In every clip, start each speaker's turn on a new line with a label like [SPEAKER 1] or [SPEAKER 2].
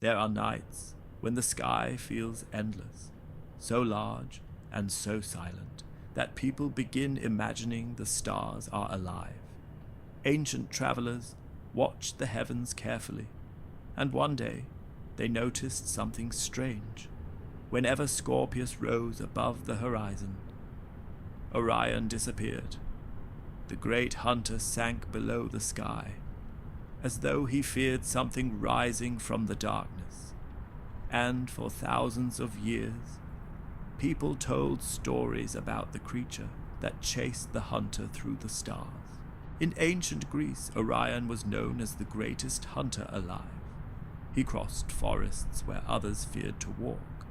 [SPEAKER 1] There are nights when the sky feels endless, so large and so silent that people begin imagining the stars are alive. Ancient travelers watched the heavens carefully, and one day they noticed something strange. Whenever Scorpius rose above the horizon, Orion disappeared. The great hunter sank below the sky, as though he feared something rising from the darkness. And for thousands of years, people told stories about the creature that chased the hunter through the stars. In ancient Greece, Orion was known as the greatest hunter alive. He crossed forests where others feared to walk,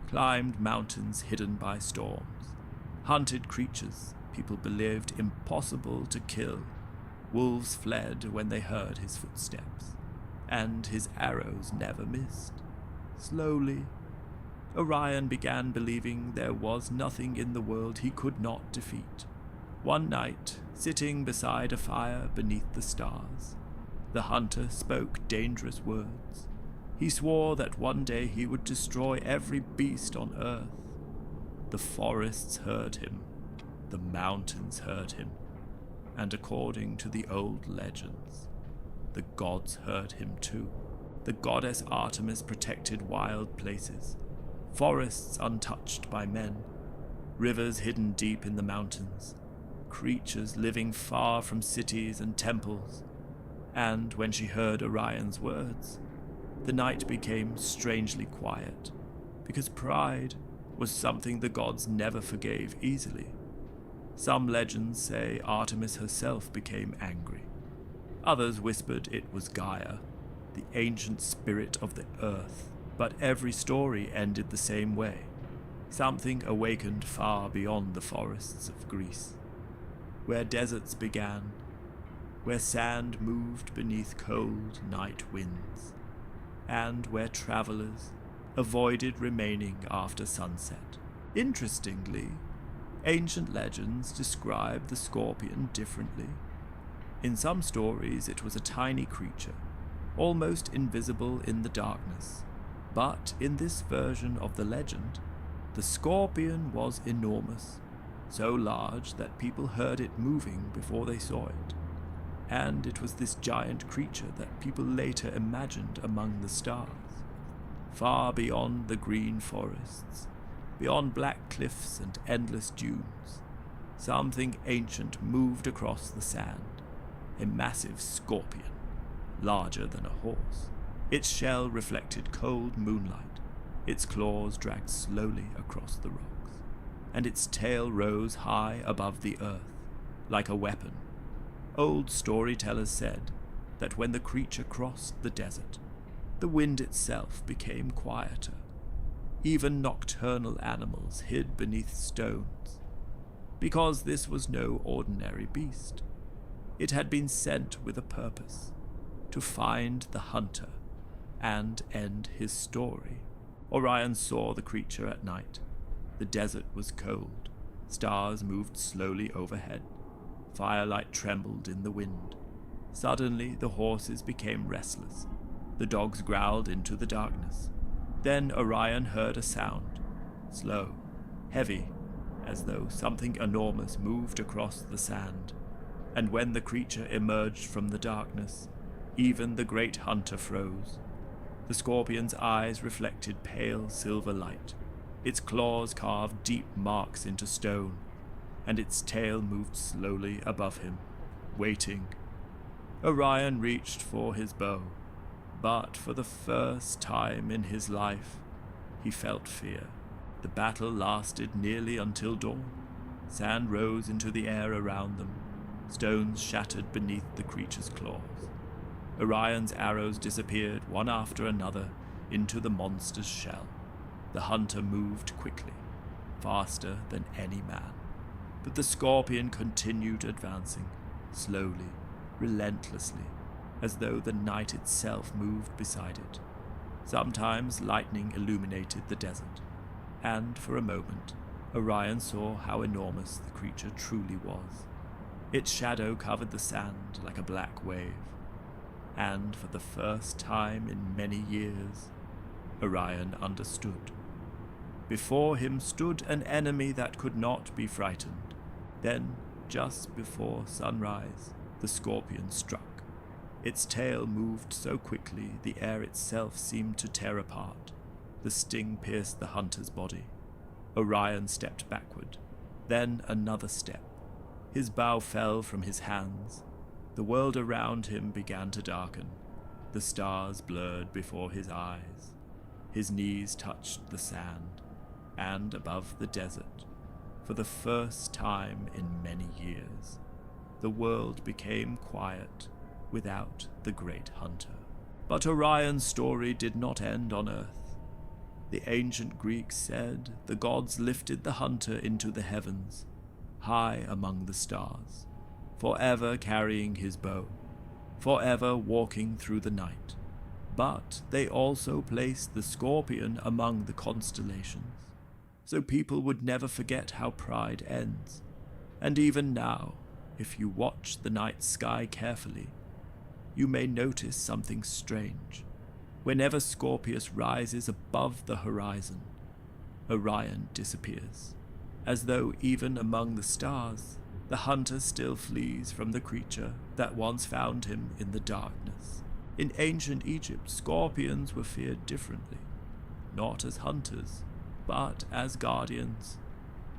[SPEAKER 1] climbed mountains hidden by storms, hunted creatures people believed impossible to kill. Wolves fled when they heard his footsteps, and his arrows never missed. Slowly, Orion began believing there was nothing in the world he could not defeat. One night, sitting beside a fire beneath the stars, the hunter spoke dangerous words. He swore that one day he would destroy every beast on earth. The forests heard him, the mountains heard him, and according to the old legends, the gods heard him too. The goddess Artemis protected wild places, forests untouched by men, rivers hidden deep in the mountains, creatures living far from cities and temples. And when she heard Orion's words, the night became strangely quiet, because pride was something the gods never forgave easily. Some legends say Artemis herself became angry. Others whispered it was Gaia, the ancient spirit of the earth. But every story ended the same way. Something awakened far beyond the forests of Greece, where deserts began, where sand moved beneath cold night winds, and where travelers avoided remaining after sunset. Interestingly, ancient legends describe the scorpion differently. In some stories, it was a tiny creature, almost invisible in the darkness. But in this version of the legend, the scorpion was enormous, so large that people heard it moving before they saw it. And it was this giant creature that people later imagined among the stars. Far beyond the green forests, beyond black cliffs and endless dunes, something ancient moved across the sand, a massive scorpion, larger than a horse. Its shell reflected cold moonlight, its claws dragged slowly across the rocks, and its tail rose high above the earth, like a weapon. Old storytellers said that when the creature crossed the desert, the wind itself became quieter. Even nocturnal animals hid beneath stones, because this was no ordinary beast. It had been sent with a purpose, to find the hunter and end his story. Orion saw the creature at night. The desert was cold. Stars moved slowly overhead. Firelight trembled in the wind. Suddenly, the horses became restless. The dogs growled into the darkness. Then Orion heard a sound, slow, heavy, as though something enormous moved across the sand. And when the creature emerged from the darkness, even the great hunter froze. The scorpion's eyes reflected pale silver light. Its claws carved deep marks into stone, and its tail moved slowly above him, waiting. Orion reached for his bow, but for the first time in his life, he felt fear. The battle lasted nearly until dawn. Sand rose into the air around them. Stones shattered beneath the creature's claws. Orion's arrows disappeared one after another into the monster's shell. The hunter moved quickly, faster than any man. But the scorpion continued advancing, slowly, relentlessly, as though the night itself moved beside it. Sometimes lightning illuminated the desert, and for a moment, Orion saw how enormous the creature truly was. Its shadow covered the sand like a black wave, and for the first time in many years, Orion understood. Before him stood an enemy that could not be frightened. Then, just before sunrise, the Scorpion struck. Its tail moved so quickly the air itself seemed to tear apart. The sting pierced the hunter's body. Orion stepped backward, then another step. His bow fell from his hands. The world around him began to darken. The stars blurred before his eyes. His knees touched the sand, and above the desert, for the first time in many years, the world became quiet without the great hunter. But Orion's story did not end on Earth. The ancient Greeks said the gods lifted the hunter into the heavens, high among the stars, forever carrying his bow, forever walking through the night. But they also placed the Scorpion among the constellations, so people would never forget how pride ends. And even now, if you watch the night sky carefully, you may notice something strange. Whenever Scorpius rises above the horizon, Orion disappears, as though even among the stars, the hunter still flees from the creature that once found him in the darkness. In ancient Egypt, scorpions were feared differently, not as hunters, but as guardians.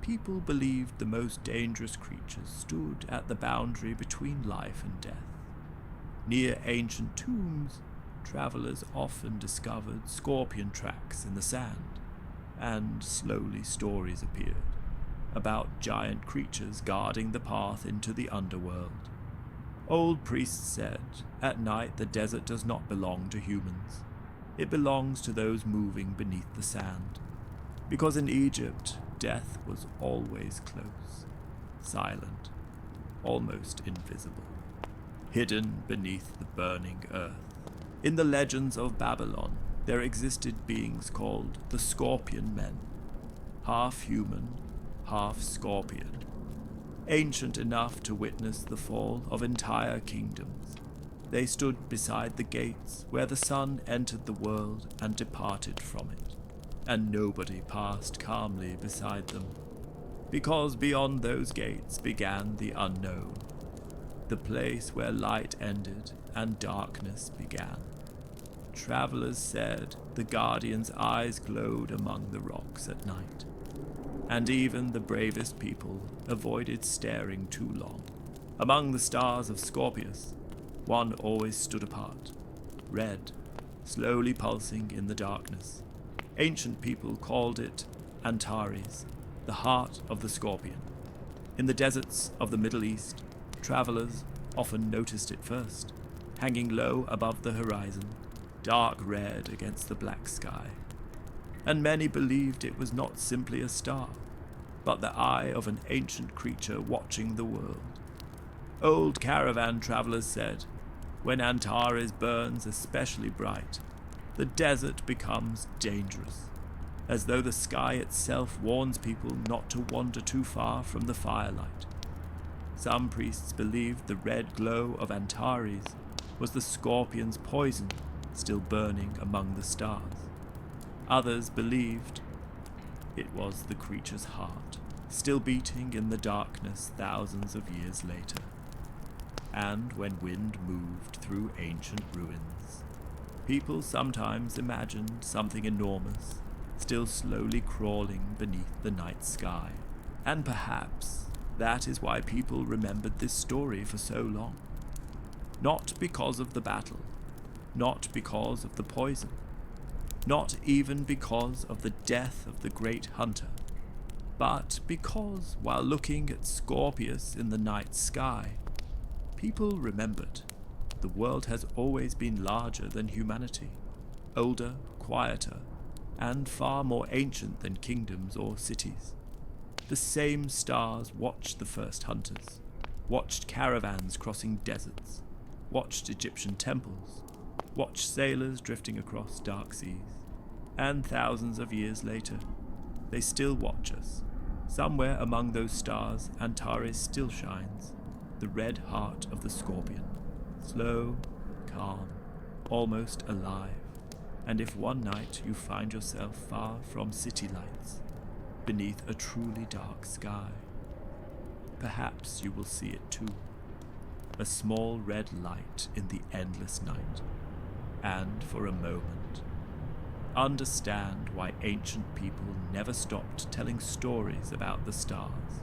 [SPEAKER 1] People believed the most dangerous creatures stood at the boundary between life and death. Near ancient tombs, travelers often discovered scorpion tracks in the sand, and slowly stories appeared about giant creatures guarding the path into the underworld. Old priests said, at night the desert does not belong to humans. It belongs to those moving beneath the sand. Because in Egypt, death was always close, silent, almost invisible, hidden beneath the burning earth. In the legends of Babylon, there existed beings called the Scorpion Men, half human, half scorpion, ancient enough to witness the fall of entire kingdoms. They stood beside the gates where the sun entered the world and departed from it, and nobody passed calmly beside them, because beyond those gates began the unknown, the place where light ended and darkness began. Travelers said the guardian's eyes glowed among the rocks at night, and even the bravest people avoided staring too long. Among the stars of Scorpius, one always stood apart, red, slowly pulsing in the darkness. Ancient people called it Antares, the heart of the Scorpion. In the deserts of the Middle East, travelers often noticed it first, hanging low above the horizon, dark red against the black sky. And many believed it was not simply a star, but the eye of an ancient creature watching the world. Old caravan travelers said, when Antares burns especially bright, the desert becomes dangerous, as though the sky itself warns people not to wander too far from the firelight. Some priests believed the red glow of Antares was the scorpion's poison still burning among the stars. Others believed it was the creature's heart, still beating in the darkness thousands of years later. And when wind moved through ancient ruins, people sometimes imagined something enormous, still slowly crawling beneath the night sky. And perhaps that is why people remembered this story for so long. Not because of the battle, not because of the poison, not even because of the death of the great hunter, but because, while looking at Scorpius in the night sky, people remembered the world has always been larger than humanity, older, quieter, and far more ancient than kingdoms or cities. The same stars watched the first hunters, watched caravans crossing deserts, watched Egyptian temples, watched sailors drifting across dark seas. And thousands of years later, they still watch us. Somewhere among those stars, Antares still shines, the red heart of the Scorpion, slow, calm, almost alive, And if one night you find yourself far from city lights, beneath a truly dark sky, perhaps you will see it too, a small red light in the endless night, and for a moment, understand why ancient people never stopped telling stories about the stars.